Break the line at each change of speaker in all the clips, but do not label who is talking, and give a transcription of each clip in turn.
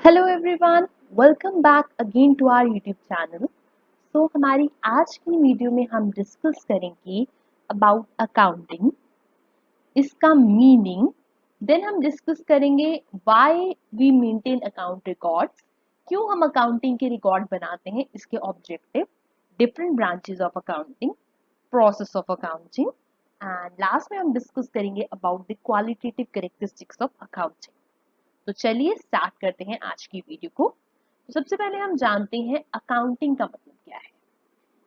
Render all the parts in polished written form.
Hello everyone, welcome back again to our YouTube channel. हमारी आज की वीडियो में हम डिस्कस करेंगे अबाउट अकाउंटिंग, इसका मीनिंग। देन हम डिस्कस करेंगे why we maintain account records, क्यों हम अकाउंटिंग के रिकॉर्ड बनाते हैं, इसके objective, different branches of accounting, process of accounting and last में हम डिस्कस करेंगे about the qualitative characteristics of accounting. तो चलिए स्टार्ट करते हैं आज की वीडियो को। तो सबसे पहले हम जानते हैं अकाउंटिंग का मतलब क्या है।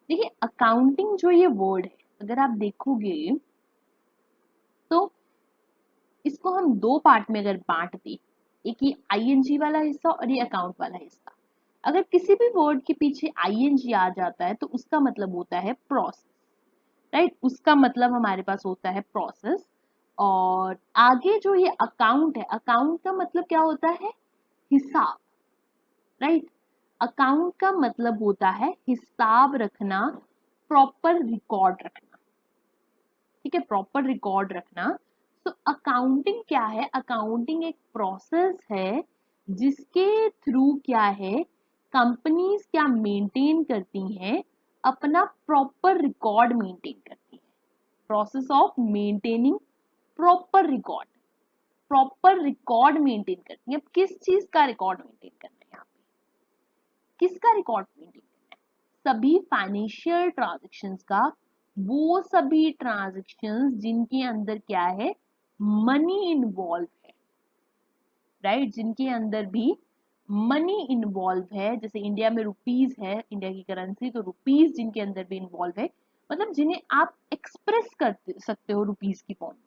देखिए, अकाउंटिंग जो ये वर्ड है, अगर आप देखोगे तो इसको हम दो पार्ट में अगर बांट दें, एक ये आईएनजी वाला हिस्सा और ये अकाउंट वाला हिस्सा। अगर किसी भी वर्ड के पीछे आईएनजी आ जाता है तो उसका मतलब होता है प्रोसेस, राइट। उसका मतलब हमारे पास होता है प्रोसेस। और आगे जो ये अकाउंट है, अकाउंट का मतलब क्या होता है? हिसाब, राइट। अकाउंट का मतलब होता है हिसाब रखना, प्रॉपर रिकॉर्ड रखना। ठीक है, प्रॉपर रिकॉर्ड रखना। तो अकाउंटिंग क्या है? अकाउंटिंग एक प्रोसेस है जिसके थ्रू क्या है, कंपनीज क्या मेंटेन करती हैं, अपना प्रॉपर रिकॉर्ड मेंटेन करती है। Process of maintaining proper record, proper record maintain करती है। अब किस चीज का रिकॉर्ड मेंटेन करना है यहाँ पे? किसका रिकॉर्ड मेंटेन करना है? सभी फाइनेंशियल ट्रांजैक्शंस का, वो सभी ट्रांजैक्शंस जिनके अंदर क्या है, मनी इन्वॉल्व है, राइट। जिनके अंदर भी मनी इन्वॉल्व है, जैसे इंडिया में रुपीज है, इंडिया की करेंसी, तो रुपीज जिनके अंदर भी इन्वॉल्व है, मतलब जिन्हें आप एक्सप्रेस कर सकते हो रुपीज की फॉर्म में,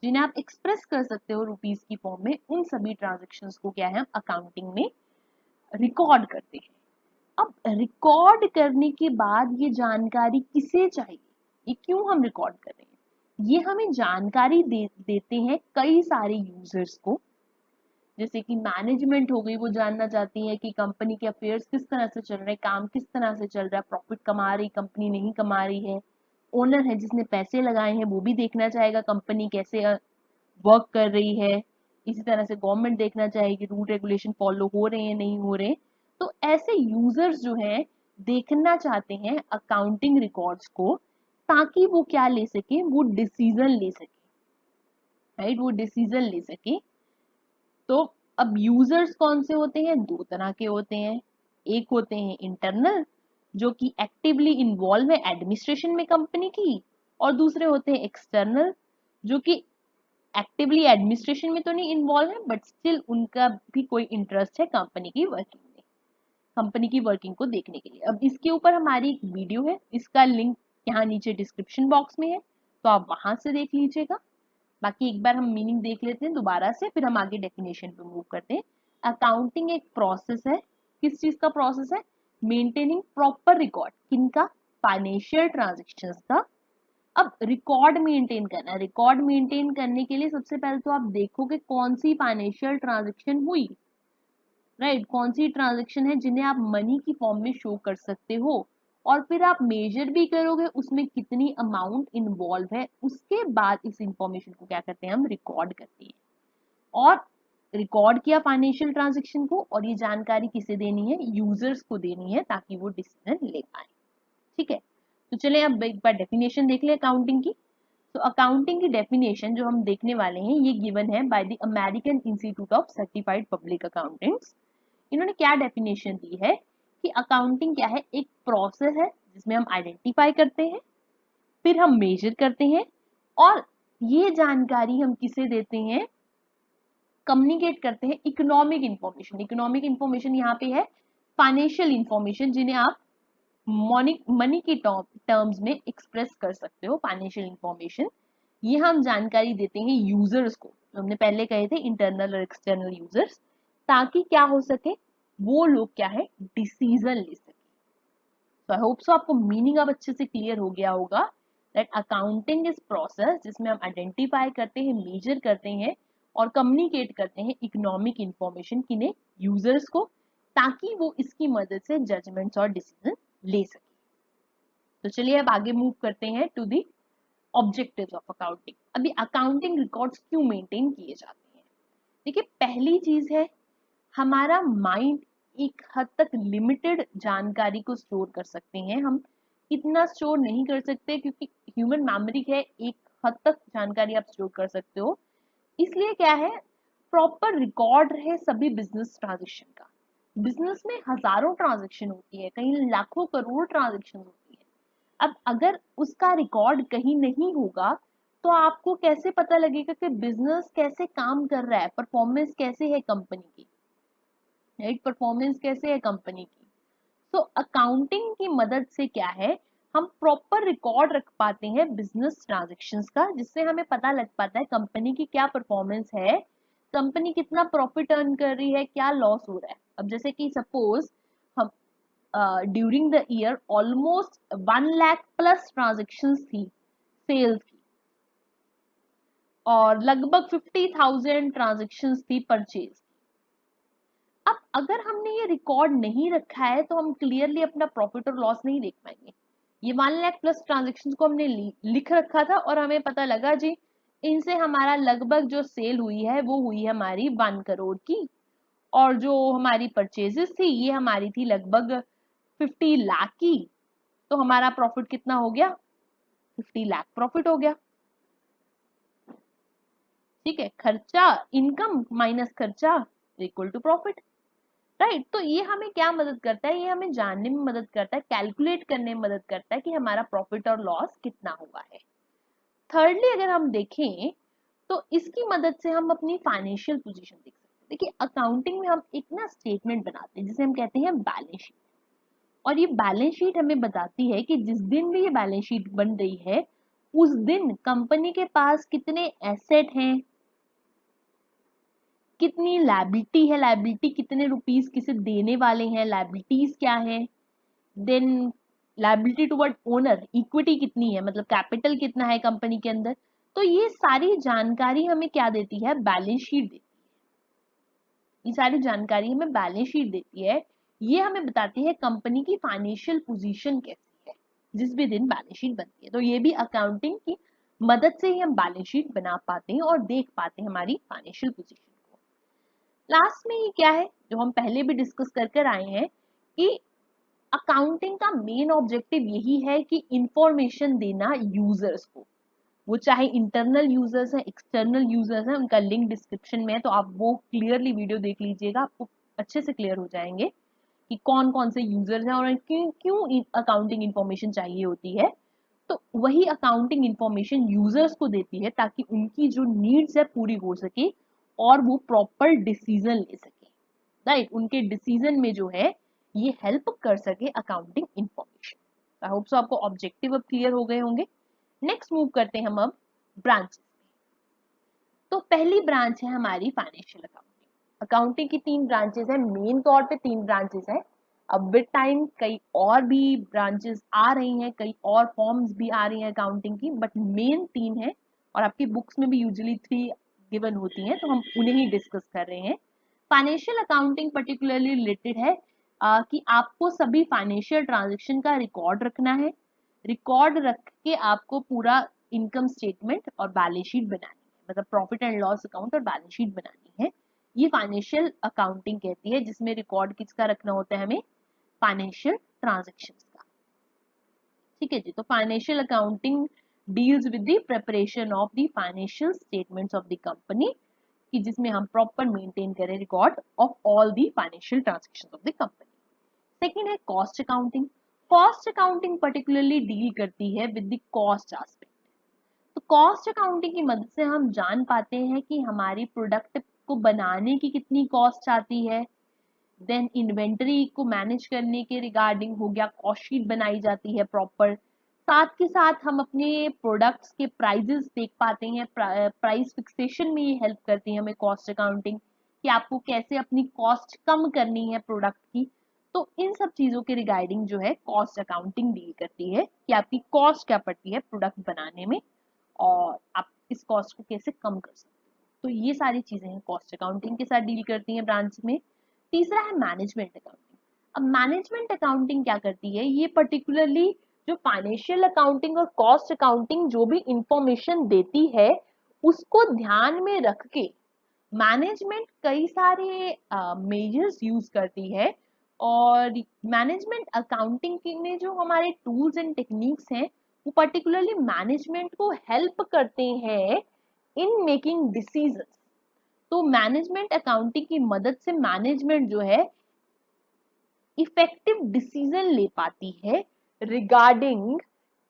जिन्हें आप एक्सप्रेस कर सकते हो रुपीज की फॉर्म में, उन सभी ट्रांजेक्शन्स को क्या है, हम अकाउंटिंग में रिकॉर्ड करते हैं। अब रिकॉर्ड करने के बाद ये जानकारी किसे चाहिए, ये क्यों हम रिकॉर्ड कर रहे हैं? ये हमें जानकारी देते हैं कई सारे यूजर्स को। जैसे कि मैनेजमेंट हो गई, वो जानना चाहती है कि कंपनी के अफेयर्स किस तरह से चल रहे हैं, काम किस तरह से चल रहा है, प्रॉफिट कमा रही कंपनी, नहीं कमा रही है। ओनर है जिसने पैसे लगाए हैं, वो भी देखना चाहेगा कंपनी कैसे वर्क कर रही है। इसी तरह से गवर्नमेंट देखना चाहेगी रूल रेगुलेशन फॉलो हो रहे हैं, नहीं हो रहे। तो ऐसे यूजर्स जो हैं, देखना चाहते हैं अकाउंटिंग रिकॉर्ड्स को, ताकि वो क्या ले सके, वो डिसीजन ले सके, राइट, वो डिसीजन ले सके। तो अब यूजर्स कौन से होते हैं? दो तरह के होते हैं। एक होते हैं इंटरनल, जो कि एक्टिवली इन्वॉल्व है एडमिनिस्ट्रेशन में कंपनी की, और दूसरे होते हैं एक्सटर्नल, जो कि एक्टिवली एडमिनिस्ट्रेशन में तो नहीं इन्वॉल्व है, बट स्टिल उनका भी कोई इंटरेस्ट है कंपनी की वर्किंग में, कंपनी की वर्किंग को देखने के लिए। अब इसके ऊपर हमारी एक वीडियो है, इसका लिंक यहाँ नीचे डिस्क्रिप्शन बॉक्स में है, तो आप वहां से देख लीजिएगा। बाकी एक बार हम मीनिंग देख लेते हैं दोबारा से, फिर हम आगे डेफिनेशन पे मूव करते हैं। अकाउंटिंग एक प्रोसेस है। किस चीज का प्रोसेस है? मेंटेनिंग प्रॉपर रिकॉर्ड, किनका? फाइनेंशियल ट्रांजेक्शन्स का। अब रिकॉर्ड मेंटेन करना है, रिकॉर्ड मेंटेन करने के लिए सबसे पहले तो आप देखोगे कौन सी फाइनेंशियल ट्रांजेक्शन हुई, राइट। कौन सी ट्रांजेक्शन है जिन्हें आप मनी की फॉर्म में शो कर सकते हो, और फिर आप मेजर भी करोगे उसमें कितनी अमाउंट इन्वॉल्व है। उसके बाद इस इंफॉर्मेशन को क्या करते हैं, हम रिकॉर्ड करते हैं। और रिकॉर्ड किया फाइनेंशियल ट्रांजेक्शन को, और ये जानकारी किसे देनी है? यूजर्स को देनी है, ताकि वो डिसीजन ले पाए। ठीक है, तो चले अब एक बार डेफिनेशन देख ले अकाउंटिंग की। तो अकाउंटिंग की डेफिनेशन जो हम देखने वाले हैं, ये गिवन है by the American institute of certified public accountants. इन्होंने क्या डेफिनेशन दी है कि अकाउंटिंग क्या है, एक प्रोसेस है जिसमें हम आइडेंटिफाई करते हैं, फिर हम मेजर करते हैं, और ये जानकारी हम किसे देते हैं, कम्युनिकेट करते हैं इकोनॉमिक इंफॉर्मेशन। इकोनॉमिक इंफॉर्मेशन यहाँ पे है फाइनेंशियल इंफॉर्मेशन, जिन्हें आप मनी मनी की टर्म्स में एक्सप्रेस कर सकते हो, फाइनेंशियल इंफॉर्मेशन। ये हम जानकारी देते हैं यूजर्स को, जो हमने पहले कहे थे इंटरनल और एक्सटर्नल यूजर्स, ताकि क्या हो सके, वो लोग क्या है, डिसीजन ले सके। तो आई होप सो आपको मीनिंग अब अच्छे से क्लियर हो गया होगा दैट अकाउंटिंग इज प्रोसेस जिसमें हम आइडेंटिफाई करते हैं, मेजर करते हैं और कम्युनिकेट करते हैं इकोनॉमिक इंफॉर्मेशन किन्हें, यूजर्स को, ताकि वो इसकी मदद से जजमेंट्स और डिसीजन ले सके। तो चलिए अब आगे मूव करते हैं to the objectives of accounting. अभी अकाउंटिंग रिकॉर्ड्स क्यों मेंटेन किए जाते हैं? देखिए, पहली चीज है हमारा माइंड एक हद तक लिमिटेड जानकारी को स्टोर कर सकते हैं, हम इतना स्टोर नहीं कर सकते क्योंकि ह्यूमन मेमोरी है, एक हद तक जानकारी आप स्टोर कर सकते हो। इसलिए क्या है, प्रॉपर रिकॉर्ड रहे सभी बिजनेस ट्रांजेक्शन का। बिजनेस में हजारों ट्रांजेक्शन होती है, कहीं लाखों करोड़ ट्रांजेक्शन होती है। अब अगर उसका रिकॉर्ड कहीं नहीं होगा तो आपको कैसे पता लगेगा कि बिजनेस कैसे काम कर रहा है, परफॉर्मेंस कैसे है कंपनी की, राइट, परफॉर्मेंस कैसे है कंपनी की। तो अकाउंटिंग की मदद से क्या है, हम प्रॉपर रिकॉर्ड रख पाते हैं बिजनेस ट्रांजैक्शंस का, जिससे हमें पता लग पाता है कंपनी की क्या परफॉर्मेंस है, कंपनी कितना प्रॉफिट अर्न कर रही है, क्या लॉस हो रहा है। अब जैसे कि सपोज हम during the year almost 1 lakh plus transactions थी सेल्स की, और लगभग 50,000 ट्रांजेक्शन्स थी परचेज। अब अगर हमने ये रिकॉर्ड नहीं रखा है तो हम क्लियरली अपना प्रॉफिट और लॉस नहीं देख पाएंगे। ये 1 लाख प्लस ट्रांजेक्शन को हमने लिख रखा था और हमें पता लगा जी इनसे हमारा लगभग जो सेल हुई है वो हुई है हमारी 1 करोड़ की, और जो हमारी परचेजेस थी ये हमारी थी लगभग 50 लाख की। तो हमारा प्रॉफिट कितना हो गया, 50 लाख प्रॉफिट हो गया। ठीक है, खर्चा इनकम माइनस खर्चा इक्वल टू प्रॉफिट, राइट। तो ये हमें क्या मदद करता है, ये हमें जानने में मदद करता है, कैलकुलेट करने में मदद करता है कि हमारा प्रॉफिट और लॉस कितना हुआ है। थर्डली अगर हम देखें तो इसकी मदद से हम अपनी फाइनेंशियल पोजीशन देख सकते हैं। देखिए अकाउंटिंग में हम एक ना स्टेटमेंट बनाते हैं जिसे हम कहते हैं बैलेंस शीट, और ये बैलेंस शीट हमें बताती है कि जिस दिन भी ये बैलेंस शीट बन रही है उस दिन कंपनी के पास कितने एसेट हैं, कितनी लायबिलिटी है, लायबिलिटी कितने रुपीस किसे देने वाले हैं, लायबिलिटीज क्या है, then liability toward owner, equity कितनी है, मतलब कैपिटल कितना है कंपनी के अंदर। तो ये सारी जानकारी हमें क्या देती है, बैलेंस शीट देती है। ये सारी जानकारी हमें बैलेंस शीट देती है, ये हमें बताती है कंपनी की फाइनेंशियल पोजीशन कैसी है जिस भी दिन बैलेंस शीट बनती है। तो ये भी अकाउंटिंग की मदद से ही हम बैलेंस शीट बना पाते हैं और देख पाते हैं हमारी फाइनेंशियल पोजीशन को। लास्ट में ये क्या है जो हम पहले भी डिस्कस कर कर आए हैं कि अकाउंटिंग का मेन ऑब्जेक्टिव यही है कि इंफॉर्मेशन देना यूजर्स को, वो चाहे इंटरनल यूजर्स हैं एक्सटर्नल यूजर्स हैं, उनका लिंक डिस्क्रिप्शन में है, तो आप वो क्लियरली वीडियो देख लीजिएगा, आपको अच्छे से क्लियर हो जाएंगे कि कौन कौन से यूजर्स हैं और क्यों क्यों अकाउंटिंग इंफॉर्मेशन चाहिए होती है। तो वही अकाउंटिंग इंफॉर्मेशन यूजर्स को देती है ताकि उनकी जो नीड्स है पूरी हो सके और वो प्रॉपर डिसीजन ले सके, राइट, उनके डिसीजन में जो है ये हेल्प कर सके accounting information. I hope so आपको ऑब्जेक्टिव अब क्लियर हो गए होंगे। नेक्स्ट मूव करते हैं हम अब ब्रांचेस। तो पहली ब्रांच है हमारी फाइनेंशियल अकाउंटिंग। अकाउंटिंग की 3 ब्रांचेस हैं, मेन तौर पे 3 ब्रांचेस हैं। अब विद टाइम कई और भी ब्रांचेस आ रही हैं, कई और फॉर्म्स भी आ रही हैं अकाउंटिंग की, बट मेन 3 है और आपकी बुक्स में भी यूजुअली 3 गिवन होती हैं, तो हम उन्हें ही डिस्कस कर रहे हैं। फाइनेंशियल अकाउंटिंग पर्टिकुलरली रिलेटेड है कि आपको सभी फाइनेंशियल ट्रांजेक्शन का रिकॉर्ड रखना है, रिकॉर्ड रख के आपको पूरा इनकम स्टेटमेंट और बैलेंस शीट बनानी है, मतलब प्रॉफिट एंड लॉस अकाउंट और बैलेंस शीट बनानी है। ये फाइनेंशियल अकाउंटिंग कहती है, जिसमें रिकॉर्ड किसका रखना होता है, हमें फाइनेंशियल ट्रांजेक्शन्स का। ठीक है जी, तो financial accounting deals with the preparation of the financial statements of the company, कि जिसमें हम प्रॉपर मेंटेन करें record of all the financial transactions of the company. Second है cost accounting. Cost accounting particularly deal करती है with the cost aspect. तो cost accounting की मदद से हम जान पाते हैं कि हमारी प्रोडक्ट को बनाने की कितनी कॉस्ट आती है, देन इन्वेंटरी को मैनेज करने के रिगार्डिंग हो गया, कॉस्ट शीट बनाई जाती है प्रॉपर। साथ के साथ हम अपने प्रोडक्ट्स के प्राइजेस देख पाते हैं, प्राइस फिक्सेशन में ये हेल्प करती है हमें कॉस्ट अकाउंटिंग, कि आपको कैसे अपनी कॉस्ट कम करनी है प्रोडक्ट की। तो इन सब चीजों के रिगार्डिंग जो है कॉस्ट अकाउंटिंग डील करती है कि आपकी कॉस्ट क्या पड़ती है प्रोडक्ट बनाने में और आप इस कॉस्ट को कैसे कम कर सकते हो। तो ये सारी चीजें हैं कॉस्ट अकाउंटिंग के साथ डील करती हैं ब्रांच में। तीसरा है मैनेजमेंट अकाउंटिंग। अब मैनेजमेंट अकाउंटिंग क्या करती है, ये पर्टिकुलरली जो फाइनेंशियल अकाउंटिंग और कॉस्ट अकाउंटिंग जो भी इंफॉर्मेशन देती है उसको ध्यान में रख के मैनेजमेंट कई सारे मेजर्स यूज करती है, और मैनेजमेंट अकाउंटिंग में जो हमारे टूल्स एंड टेक्निक्स हैं वो पर्टिकुलरली मैनेजमेंट को हेल्प करते हैं इन मेकिंग डिसीजंस। तो मैनेजमेंट अकाउंटिंग की मदद से मैनेजमेंट जो है इफेक्टिव डिसीजन ले पाती है रिगार्डिंग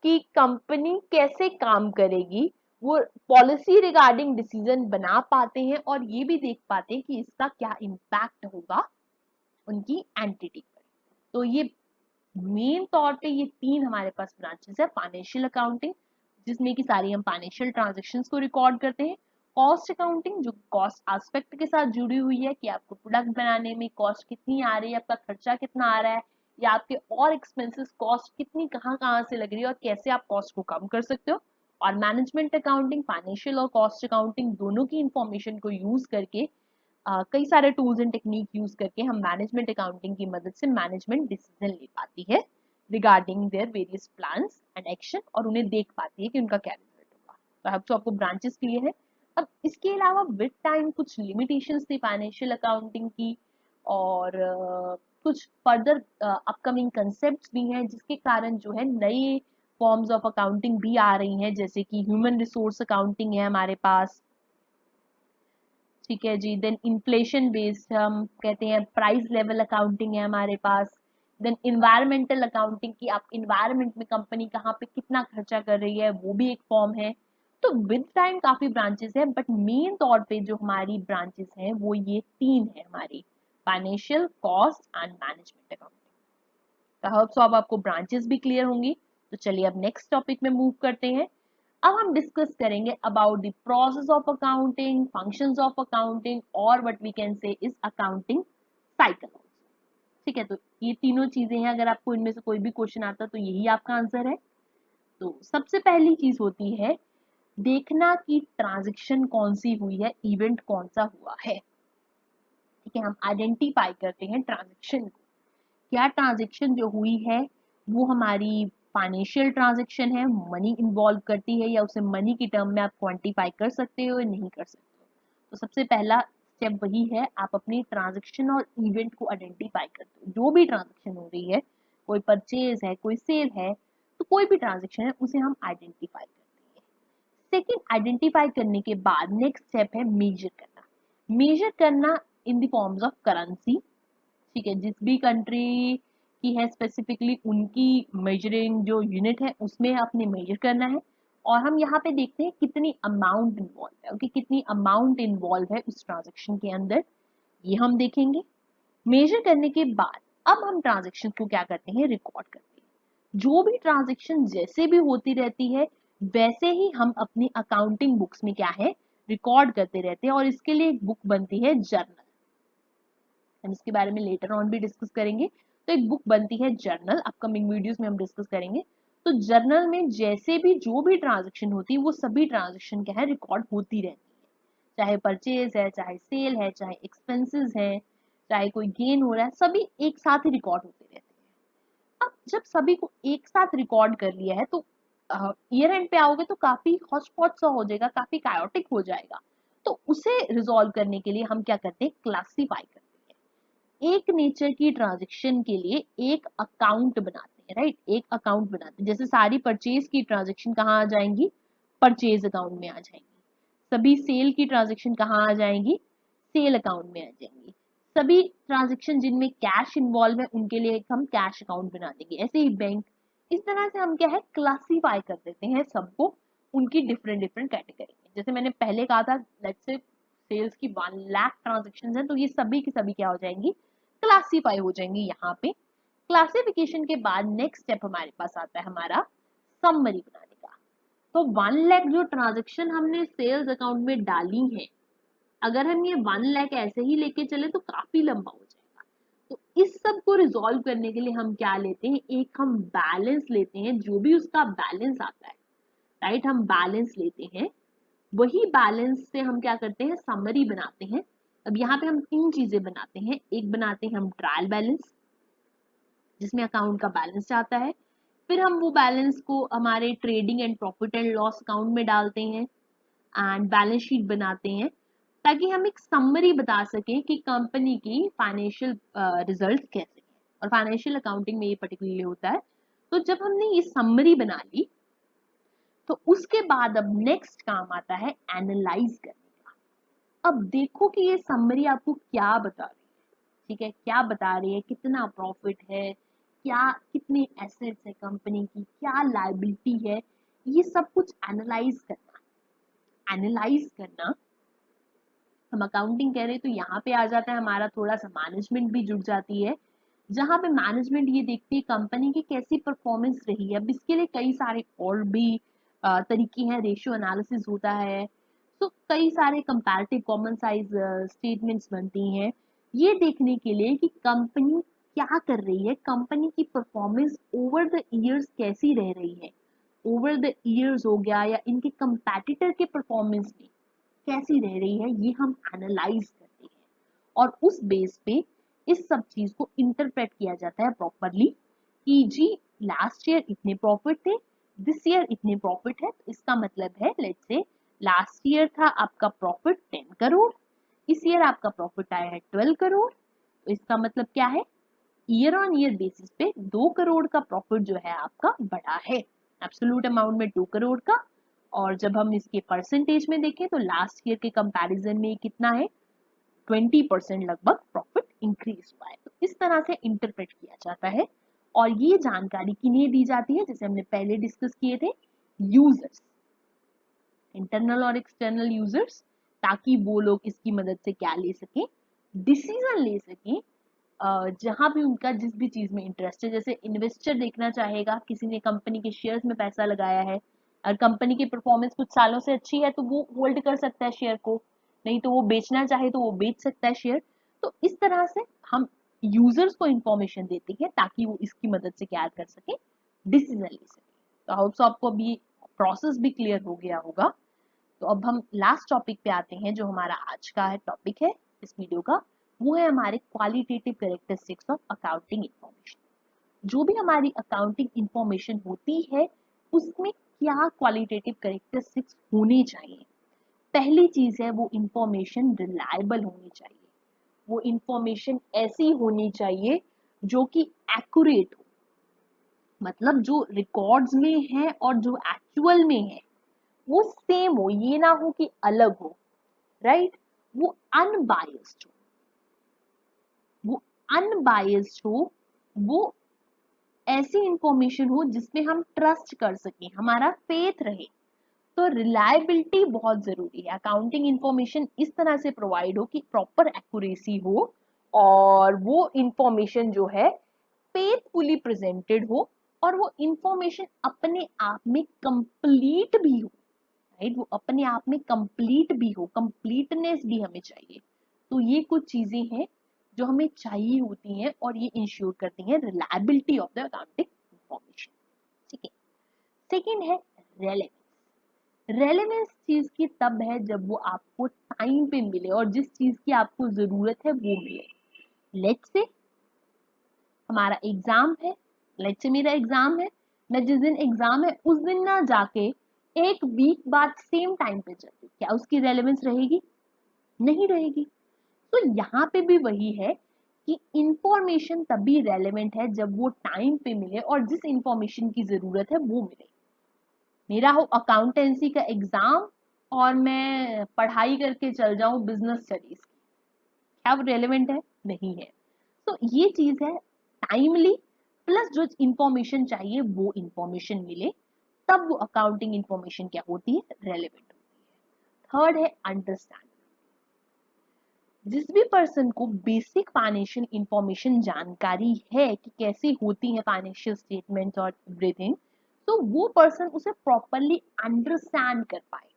कि कंपनी कैसे काम करेगी। वो पॉलिसी रिगार्डिंग डिसीजन बना पाते हैं और ये भी देख पाते हैं कि इसका क्या इम्पैक्ट होगा उनकी एंटिटी पर। तो ये मेन तौर पे ये तीन हमारे पास ब्रांचेस है। फाइनेंशियल अकाउंटिंग, जिसमें कि सारी हम फाइनेंशियल ट्रांजेक्शन्स को रिकॉर्ड करते हैं। कॉस्ट अकाउंटिंग, जो कॉस्ट एस्पेक्ट के साथ जुड़ी हुई है कि आपको प्रोडक्ट बनाने में कॉस्ट कितनी आ रही है, आपका खर्चा कितना आ रहा है, या आपके और एक्सपेंसेस कॉस्ट कितनी कहाँ कहाँ से लग रही है और कैसे आप कॉस्ट को कम कर सकते हो। और मैनेजमेंट अकाउंटिंग, फाइनेंशियल और कॉस्ट अकाउंटिंग दोनों की इंफॉर्मेशन को यूज करके कई सारे टूल्स एंड टेक्निक यूज करके हम मैनेजमेंट अकाउंटिंग की मदद से मैनेजमेंट डिसीजन ले पाती है regarding their various plans and action, और उन्हें देख पाती है कि उनका क्या रिजल्ट होगा। तो अब तो आपको ब्रांचेस क्लियर है। अब इसके अलावा विद टाइम कुछ लिमिटेशंस थी फाइनेंशियल अकाउंटिंग की, और कुछ फर्दर अपकमिंग कंसेप्ट भी हैं जिसके कारण जो है नए फॉर्म्स ऑफ अकाउंटिंग भी आ रही हैं, जैसे कि ह्यूमन रिसोर्स अकाउंटिंग है हमारे पास, ठीक है जी। देन इन्फ्लेशन बेस्ड हम कहते हैं प्राइस लेवल अकाउंटिंग है हमारे पास। देन इन्वायरमेंटल अकाउंटिंग की आप इन्वायरमेंट में कंपनी कहाँ पे कितना खर्चा कर रही है वो भी एक फॉर्म है। तो विद टाइम काफी ब्रांचेस है, बट मेन तौर पे जो हमारी ब्रांचेस हैं वो ये तीन है हमारी, financial, cost and management accounting. तो होप सो अब आपको ब्रांचेस भी क्लियर होंगी। तो चलिए अब नेक्स्ट टॉपिक में मूव करते हैं। अब हम डिस्कस करेंगे about the process of accounting, functions of accounting, और what we can say is accounting cycle. ठीक है, तो ये तीनों चीजें हैं। अगर आपको इनमें से कोई भी क्वेश्चन आता तो यही आपका आंसर है। तो सबसे पहली चीज होती है देखना कि ट्रांजैक्शन कौन सी हुई है, इवेंट कौन सा हुआ है। ठीक है, हम आइडेंटिफाई करते हैं ट्रांजैक्शन को। क्या ट्रांजैक्शन जो हुई है वो हमारी फाइनेंशियल ट्रांजैक्शन है, मनी इन्वॉल्व करती है, या उसे मनी की टर्म में आप क्वांटिफाई कर सकते हो या नहीं कर सकते हो। तो सबसे पहला स्टेप वही है, आप अपनी ट्रांजैक्शन और इवेंट को आइडेंटिफाई करते हो। जो भी ट्रांजैक्शन हो रही है, कोई परचेज है, कोई सेल है, तो कोई भी ट्रांजैक्शन है उसे हम आइडेंटिफाई करते हैं। सेकेंड, आइडेंटिफाई करने के बाद नेक्स्ट स्टेप है मेजर करना। मेजर करना in the forms of currency. ठीक है, जिस भी कंट्री की है स्पेसिफिकली उनकी मेजरिंग जो यूनिट है उसमें आपने मेजर करना है। और हम यहाँ पे देखते हैं कितनी अमाउंट इन्वॉल्व है, ओके, कितनी अमाउंट इन्वॉल्व है उस ट्रांजेक्शन के अंदर, ये हम देखेंगे। मेजर करने के बाद अब हम ट्रांजेक्शन को क्या करते हैं, रिकॉर्ड करते हैं। जो भी ट्रांजेक्शन जैसे भी होती रहती है वैसे ही हम अपनी अकाउंटिंग बुक्स में क्या है, रिकॉर्ड करते रहते हैं, और इसके लिए एक बुक बनती है जर्नल। हम इसके बारे में लेटर ऑन भी डिस्कस करेंगे। तो एक बुक बनती है जर्नल, अपकमिंग वीडियोस में हम डिस्कस करेंगे। तो जर्नल में जैसे भी जो भी ट्रांजेक्शन होती है वो सभी ट्रांजेक्शन क्या है, रिकॉर्ड होती रहती है। चाहे परचेज है, चाहे सेल है, चाहे एक्सपेंसेस है, चाहे कोई गेन हो रहा है, सभी एक साथ ही रिकॉर्ड होते रहते हैं। अब जब सभी को एक साथ रिकॉर्ड कर लिया है तो ईयर एंड पे आओगे तो काफी हॉटस्पॉट सा हो जाएगा, काफी कायोटिक हो जाएगा। तो उसे रिजॉल्व करने के लिए हम क्या करते हैं, क्लासीफाई करते हैं। एक नेचर की ट्रांजेक्शन के लिए एक अकाउंट बनाते हैं, राइट, एक अकाउंट बनाते हैं। जैसे सारी परचेज की ट्रांजेक्शन कहाँ आ जाएंगी, परचेज अकाउंट में आ जाएंगी। सभी सेल की ट्रांजेक्शन कहाँ आ जाएंगी, सेल अकाउंट में आ जाएंगी। सभी ट्रांजेक्शन जिनमें कैश इन्वॉल्व है उनके लिए एक हम कैश अकाउंट बना देंगे। ऐसे ही बैंक, इस तरह से हम क्या है, क्लासीफाई कर देते हैं सबको उनकी डिफरेंट डिफरेंट कैटेगरी में। जैसे मैंने पहले कहा था, लेट्स से सेल्स की 1 लाख ट्रांजेक्शन है तो ये सभी की सभी क्या हो जाएंगी, क्लासीफाई हो जाएंगी यहाँ पे। क्लासिफिकेशन के बाद नेक्स्ट स्टेप हमारे पास आता है हमारा समरी बनाने का। तो 1 लाख जो ट्रांजेक्शन हमने सेल्स अकाउंट में डाली है, अगर हम ये 1 लाख ऐसे ही लेके चले तो काफी लंबा हो जाएगा। तो इस सब को रिजॉल्व करने के लिए हम क्या लेते हैं, एक हम बैलेंस लेते हैं, जो भी उसका बैलेंस आता है, राइट, हम बैलेंस लेते हैं। वही बैलेंस से हम क्या करते हैं, समरी बनाते हैं। अब यहाँ पे हम तीन चीजें बनाते हैं। एक बनाते हैं हम ट्रायल बैलेंस, जिसमें अकाउंट का बैलेंस आता है। फिर हम वो बैलेंस को हमारे trading and profit and loss account में डालते हैं एंड बैलेंस शीट बनाते हैं। ताकि हम एक समरी बता सकें कि कंपनी की फाइनेंशियल रिजल्ट कैसे हैं। और फाइनेंशियल अकाउंटिंग में ये पर्टिकुलरली होता है। तो जब हमने ये समरी बना ली तो उसके बाद अब नेक्स्ट काम आता है एनालाइज करने का। अब देखो कि ये समरी आपको क्या बता रही है। ठीक है, क्या बता रही है, कितना प्रॉफिट है, क्या कितने एसेट्स है कंपनी की, क्या लायबिलिटी है, ये सब कुछ एनालाइज करना। एनालाइज करना, हम अकाउंटिंग कह रहे हैं तो यहाँ पे आ जाता है हमारा थोड़ा सा मैनेजमेंट भी जुड़ जाती है, जहाँ पे मैनेजमेंट ये देखती है कंपनी की कैसी परफॉर्मेंस रही है। अब इसके लिए कई सारे और भी तरीके हैं, रेशियो एनालिसिस होता है, तो कई सारे कंपैरेटिव कॉमन साइज स्टेटमेंट्स बनती हैं ये देखने के लिए कि कंपनी क्या कर रही है, कंपनी की परफॉर्मेंस ओवर द ईयर्स कैसी रह रही है। ओवर द ईयर्स हो गया या इनके कंपैटिटर के परफॉर्मेंस में कैसी रह रही है, ये हम एनालाइज करते हैं। और उस बेस पे इस सब चीज को इंटरप्रेट किया जाता है प्रॉपरली कि जी लास्ट ईयर इतने प्रॉफिट थे, दिस ईयर इतने प्रॉफिट है, तो इसका मतलब है लेट्स से लास्ट ईयर था आपका प्रॉफिट 10 करोड़, इस ईयर आपका प्रॉफिट आया है 12 करोड़, तो इसका मतलब क्या है, ईयर ऑन ईयर बेसिस पे 2 करोड़ का प्रॉफिट जो है आपका बढ़ा है, एब्सोल्यूट अमाउंट में 2 करोड़ का। और जब हम इसके परसेंटेज में देखें तो लास्ट ईयर के कंपैरिजन में कितना है, 20% लगभग प्रॉफिट इंक्रीज हुआ है। तो इस तरह से इंटरप्रेट किया जाता है। और ये जानकारी किन्हें दी जाती है, जैसे हमने पहले डिस्कस किए थे, यूजर्स, इंटरनल और एक्सटर्नल यूजर्स, ताकि वो लोग इसकी मदद से क्या ले सकें, डिसीजन ले सकें जहां भी उनका जिस भी चीज में इंटरेस्ट है। जैसे इन्वेस्टर देखना चाहेगा, किसी ने कंपनी के शेयर्स में पैसा लगाया है, और कंपनी की परफॉर्मेंस कुछ सालों से अच्छी है तो वो होल्ड कर सकता है शेयर को, नहीं तो वो बेचना चाहे तो वो बेच सकता है शेयर। तो इस तरह से हम यूजर्स को इंफॉर्मेशन देते हैं ताकि वो इसकी मदद से क्या कर सके, डिसीजन ले सके। तो होप सो आपको अभी प्रोसेस भी क्लियर हो गया होगा। तो अब हम लास्ट टॉपिक पे आते हैं, जो हमारा आज का है टॉपिक है इस वीडियो का, वो है हमारे qualitative characteristics of accounting information. जो भी हमारी अकाउंटिंग इंफॉर्मेशन होती है उसमें क्या क्वालिटेटिव कैरेक्टरिस्टिक्स होने चाहिए। पहली चीज है वो इंफॉर्मेशन रिलायबल होनी चाहिए, वो इंफॉर्मेशन ऐसी होनी चाहिए जो कि एक्यूरेट हो, मतलब जो रिकॉर्ड्स में है और जो एक्चुअल में है वो सेम हो, ये ना हो कि अलग हो, राइट। वो अनबायस्ड हो, वो अनबायस्ड हो, वो ऐसी इंफॉर्मेशन हो जिसमें हम ट्रस्ट कर सकें, हमारा फेथ रहे। तो रिलायबिलिटी बहुत जरूरी है, अकाउंटिंग इंफॉर्मेशन इस तरह से प्रोवाइड हो कि प्रॉपर एक्यूरेसी हो और वो इंफॉर्मेशन जो है फेथफुली प्रेजेंटेड हो, और वो इंफॉर्मेशन अपने आप में कंप्लीट भी हो, राइट, वो अपने आप में कंप्लीट भी हो, कंप्लीटनेस भी हमें चाहिए। तो ये कुछ चीजें हैं जो हमें चाहिए होती हैं और ये इंश्योर करती हैं reliability of the accounting information. ठीक है, सेकेंड है रेलेवेंस। रेलेवेंस चीज की तब है जब वो आपको टाइम पे मिले और जिस चीज की आपको जरूरत है वो मिले। लेट्स से हमारा एग्जाम है, लेट्स से मेरा एग्जाम है, मैं जिस दिन एग्जाम है उस दिन ना जाके एक वीक बाद सेम टाइम पे चलती, क्या उसकी रेलेवेंस रहेगी, नहीं रहेगी। तो यहाँ पे भी वही है कि इंफॉर्मेशन तभी रेलेवेंट है जब वो टाइम पे मिले और जिस इंफॉर्मेशन की जरूरत है वो मिले। मेरा हो अकाउंटेंसी का एग्जाम और मैं पढ़ाई करके चल जाऊं बिजनेस स्टडीज की, क्या वो रेलेवेंट है, नहीं है। तो ये चीज है, टाइमली प्लस जो इंफॉर्मेशन चाहिए वो इंफॉर्मेशन मिले, तब वो अकाउंटिंग इंफॉर्मेशन क्या होती है, रेलेवेंट होती है। थर्ड है अंडरस्टैंडिंग। जिस भी पर्सन को बेसिक फाइनेंशियल इंफॉर्मेशन जानकारी है कि कैसे होती है फाइनेंशियल स्टेटमेंट्स और एवरीथिंग, तो वो पर्सन उसे प्रॉपरली अंडरस्टैंड कर पाए,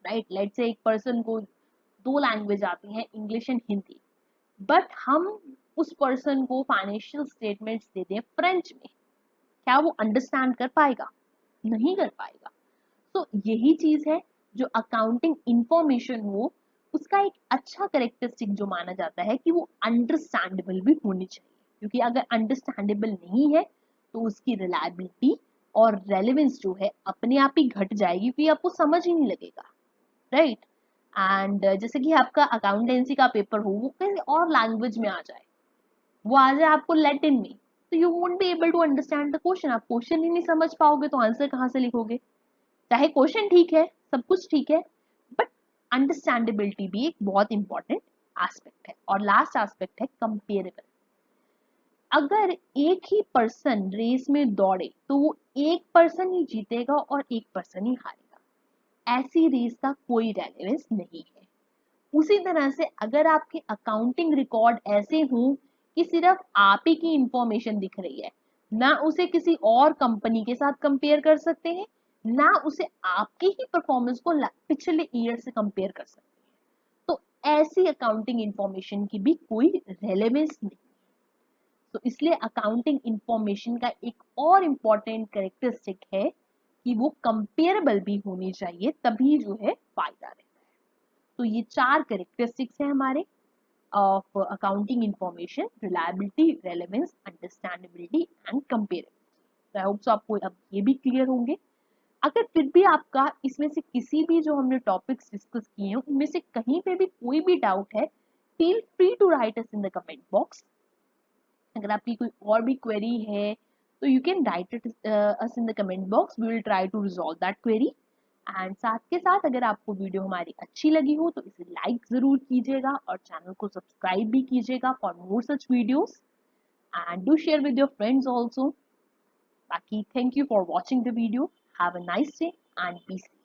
राइट। लेट्स से एक पर्सन को दो लैंग्वेज आती हैं, इंग्लिश एंड हिंदी, बट हम उस पर्सन को फाइनेंशियल स्टेटमेंट्स देते हैं फ्रेंच में, क्या वो अंडरस्टैंड कर पाएगा, नहीं कर पाएगा। तो यही चीज है, जो अकाउंटिंग इंफॉर्मेशन हो उसका एक अच्छा करेक्टरिस्टिक जो माना जाता है कि वो अंडरस्टैंडेबल भी होनी चाहिए, क्योंकि अगर अंडरस्टैंडेबल नहीं है तो उसकी रिलायबिलिटी और रेलेवेंस जो है अपने आप ही घट जाएगी, फिर आपको समझ ही नहीं लगेगा, राइट। एंड जैसे कि आपका अकाउंटेंसी का पेपर हो वो किसी और लैंग्वेज में आ जाए, वो आ जाए आपको लैटिन में, तो you won't be able to understand the question. आप क्वेश्चन ही नहीं समझ पाओगे तो आंसर कहाँ से लिखोगे। चाहे क्वेश्चन ठीक है, सब कुछ ठीक है, बट अंडरस्टैंडेबिलिटी भी एक बहुत इंपॉर्टेंट एस्पेक्ट है। और लास्ट एस्पेक्ट है कंपेरेबल। अगर एक ही पर्सन रेस में दौड़े तो वो एक पर्सन ही जीतेगा और एक पर्सन ही हारेगा। ऐसी रेस का कोई रेलेवेंस नहीं है। उसी तरह से अगर आपके अकाउंटिंग रिकॉर्ड ऐसे हों कि सिर्फ आप ही की इंफॉर्मेशन दिख रही है, ना उसे किसी और कंपनी के साथ कंपेयर कर सकते हैं, ना उसे आपकी ही परफॉर्मेंस को पिछले ईयर से कंपेयर कर सकते हैं, तो ऐसी अकाउंटिंग इंफॉर्मेशन की भी कोई रेलेवेंस नहीं। तो इसलिए अकाउंटिंग इंफॉर्मेशन का एक और इम्पॉर्टेंट कैरेक्टरिस्टिक है कि वो कंपेरेबल भी होनी चाहिए, तभी जो है फायदा रहता है। तो ये 4 कैरेक्टरिस्टिक्स हैं हमारे of accounting information: reliability, relevance, understandability and comparability. I hope so आपको अब ये भी क्लियर होंगे। अगर फिर भी आपका इसमें से किसी भी जो हमने टॉपिक्स डिस्कस किए हैं उनमें से कहीं पे भी कोई भी डाउट है, feel free to write us in the comment box. अगर आपकी कोई और भी क्वेरी है तो you can write it us in the comment box, we will try to resolve that query. And साथ के साथ अगर आपको वीडियो हमारी अच्छी लगी हो तो इसे लाइक जरूर कीजिएगा और चैनल को सब्सक्राइब भी कीजिएगा for more such videos, and do share with your friends also. बाकी thank you for watching the video, have a nice day and be safe.